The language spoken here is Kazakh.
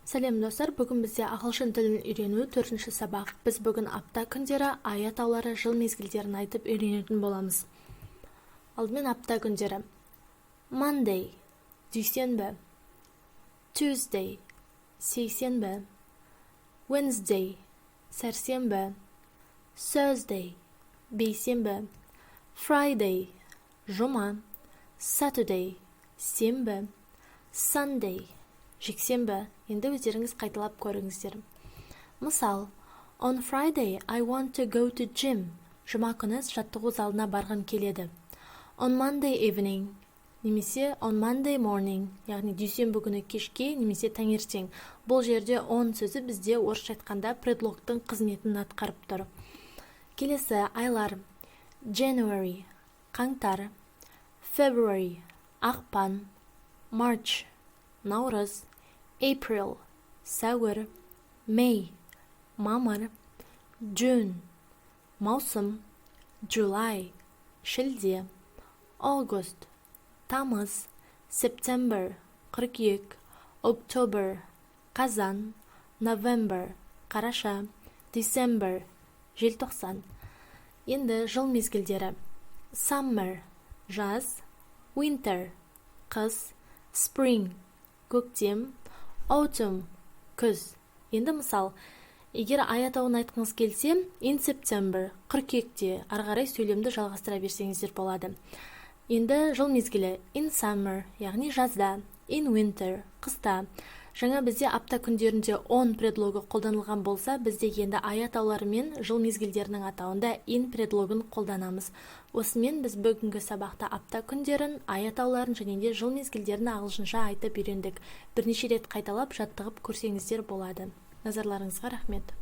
Сәлем достар, бүгін бізде ағылшын тілін үйрену 4-ші сабақ. Біз бүгін апта күндері, ай атаулары, жыл мезгілдерін айтып үйренетін боламыз. Алдымен апта күндері. Monday, дүйсенбі. Tuesday, сейсенбі. Wednesday, сәрсенбі. Thursday, бейсенбі. Friday, жұма. Saturday, сенбі. Sunday, жексенбі. Енді өздеріңіз қайталап көріңіздер. Мысал, on Friday I want to go to gym. Жұма күні жаттығу залына барғым келеді. On Monday evening, немесе on Monday morning, яғни дүйсенбі күні кешке немесе таңертең. Бұл жерде on сөзі бізде орысша айтқанда предлогтың қызметін атқарып тұр. Келесі айлар: January, қаңтар. February, ақпан. March, наурыз. April, сәуір. May, мамыр. June, маусым. July, шілде. August, тамыз. September, қыркүйек. October, қазан. November, қараша. December, желтоқсан. Енді жыл мезгілдері. Summer, жаз. Winter, қыс. Spring, көктем. Autumn, күз. Енді мысал, егер ай атауын айтқыңыз келсе, in September, қыркүйекте, арғарай сөйлемді жалғастыра берсеңіздер болады. Енді жыл мезгілі: in summer, яғни жазда. In winter, қыста. Жаңа бізде апта күндерінде on предлогы қолданылған болса, бізде енді ай атаулары мен жыл мезгілдерінің атауында in предлогын қолданамыз. Осымен біз бүгінгі сабақта апта күндерін, ай атауларын және де жыл мезгілдерін ағылшынша айтып үйрендік. Бірнеше рет қайталап жаттығып көрсеңіздер болады. Назарларыңызға рахмет.